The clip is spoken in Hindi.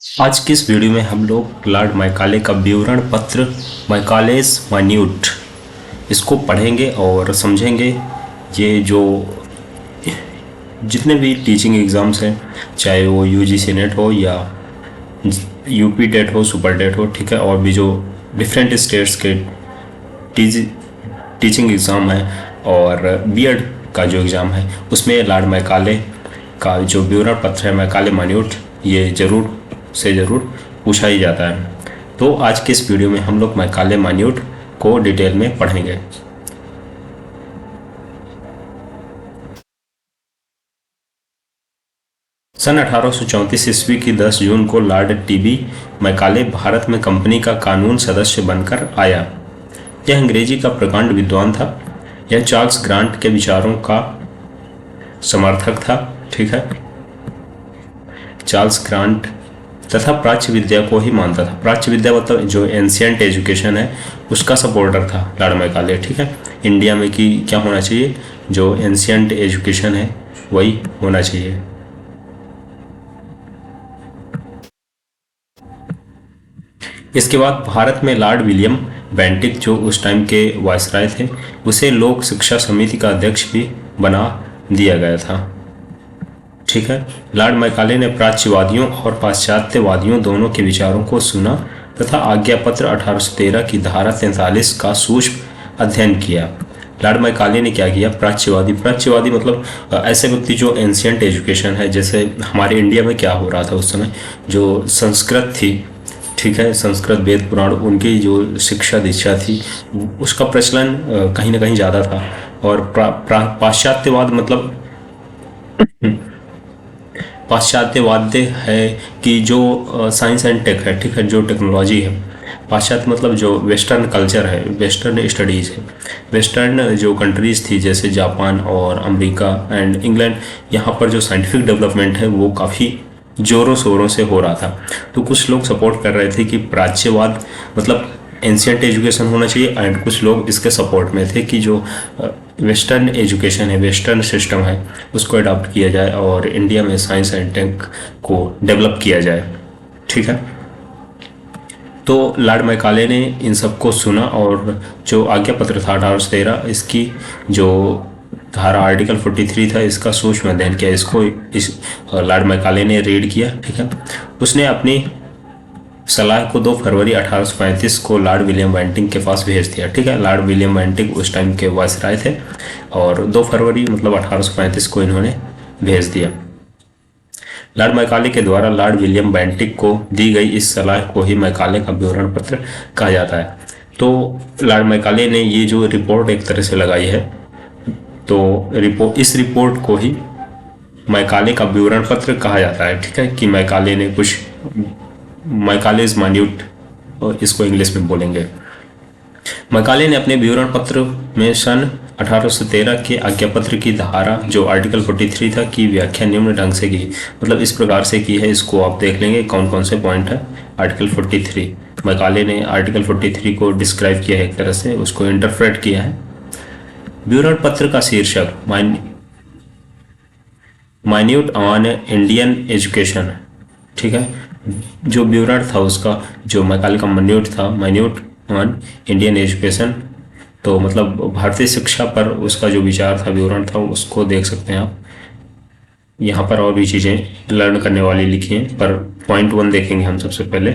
आज की इस वीडियो में हम लोग लॉर्ड मैकाले का विवरण पत्र मैकालेस माइन्यूट इसको पढ़ेंगे और समझेंगे। ये जो जितने भी टीचिंग एग्ज़ाम्स हैं, चाहे वो यूजीसी नेट हो या यूपी टेट हो, सुपर टेट हो, ठीक है, और भी जो डिफरेंट स्टेट्स के टीचिंग एग्ज़ाम है और बीएड का जो एग्ज़ाम है, उसमें लॉर्ड मैकाले का जो विवरण पत्र है मैकाले माइन्यूट, ये ज़रूर से ज़रूर पूछा ही जाता है। तो आज के इस वीडियो में हम लोग मैकाले माइन्यूट को डिटेल में पढ़ेंगे। सन 1834 ईस्वी की 10 जून को लॉर्ड टीबी मैकाले भारत में कंपनी का कानून सदस्य बनकर आया। यह अंग्रेजी का प्रकांड विद्वान था। यह चार्ल्स ग्रांट के विचारों का समर्थक था, ठीक है। चार्ल्स ग्रांट तथा प्राच्य विद्या को ही मानता था। प्राच्य विद्या मतलब जो एंशियंट एजुकेशन है उसका सपोर्टर था लॉर्ड मैकाले, ठीक है। इंडिया में कि क्या होना चाहिए, जो एंशियंट एजुकेशन है वही होना चाहिए। इसके बाद भारत में लॉर्ड विलियम बेंटिक, जो उस टाइम के वायसराय थे, उसे लोक शिक्षा समिति का अध्यक्ष भी बना दिया गया था, ठीक है। लॉर्ड मैकाले ने प्राच्यवादियों और पाश्चात्यवादियों दोनों के विचारों को सुना तथा आज्ञा पत्र 1813 की धारा 43 का सूक्ष्म अध्ययन किया। लॉर्ड मैकाले ने क्या किया, प्राच्यवादी मतलब ऐसे व्यक्ति जो एंशियंट एजुकेशन है, जैसे हमारे इंडिया में क्या हो रहा था उस समय, जो संस्कृत थी, ठीक है, संस्कृत वेद पुराण, उनकी जो शिक्षा दीक्षा थी उसका प्रचलन कहीं ना कहीं ज़्यादा था। और पाश्चात्यवाद मतलब पाश्चात्यवाद है कि जो साइंस एंड टेक है, ठीक है, जो टेक्नोलॉजी है। पाश्चात्य मतलब जो वेस्टर्न कल्चर है, वेस्टर्न स्टडीज़ है, वेस्टर्न जो कंट्रीज़ थी जैसे जापान और अमेरिका एंड इंग्लैंड, यहाँ पर जो साइंटिफिक डेवलपमेंट है वो काफ़ी ज़ोरों शोरों से हो रहा था। तो कुछ लोग सपोर्ट कर रहे थे कि प्राच्यवाद मतलब एंशियंट एजुकेशन होना चाहिए, एंड कुछ लोग इसके सपोर्ट में थे कि जो वेस्टर्न एजुकेशन है, वेस्टर्न सिस्टम है, उसको अडॉप्ट किया जाए और इंडिया में साइंस एंड टेक को डेवलप किया जाए, ठीक है। तो लॉर्ड मैकाले ने इन सबको सुना और जो आज्ञा पत्र था 1813, इसकी जो धारा आर्टिकल 43 था, इसका सूक्ष्म अध्ययन किया। इसको इस लॉर्ड मैकाले ने रीड किया, ठीक है। उसने अपनी सलाह को 2 फरवरी 1835 को लॉर्ड विलियम बेंटिक के पास भेज दिया, ठीक है। लॉर्ड विलियम बेंटिक उस टाइम के वायसराय थे और 2 फरवरी मतलब 1835 को इन्होंने भेज दिया। लॉर्ड मैकाले के द्वारा लॉर्ड विलियम बेंटिक को दी गई इस सलाह को ही मैकाले का विवरण पत्र कहा जाता है। तो लॉर्ड मैकाले ने ये जो रिपोर्ट एक तरह से लगाई है, तो इस रिपोर्ट को ही मैकाले का विवरण पत्र कहा जाता है, ठीक है। कि मैकाले ने कुछ मैकालेस माइन्यूट, इसको इंग्लिश में बोलेंगे। मैकाले ने अपने विवरण पत्र में सन 1813 के आज्ञा पत्र की धारा जो आर्टिकल 43 था की व्याख्या निम्न ढंग से की, मतलब इस प्रकार से की है। इसको आप देख लेंगे कौन कौन से पॉइंट है। आर्टिकल 43, मैकाले ने आर्टिकल 43 को डिस्क्राइब किया है, एक तरह से उसको इंटरप्रेट किया है। विवरण पत्र का शीर्षक माइन्यूट ऑन इंडियन एजुकेशन, ठीक है। जो विवरण था उसका, जो मैकाले का माइन्यूट ऑन इंडियन एजुकेशन, तो मतलब भारतीय शिक्षा पर उसका जो विचार था, विवरण था, उसको देख सकते हैं आप। यहाँ पर और भी चीज़ें लर्न करने वाली लिखी हैं, पर पॉइंट 1 देखेंगे हम सबसे पहले।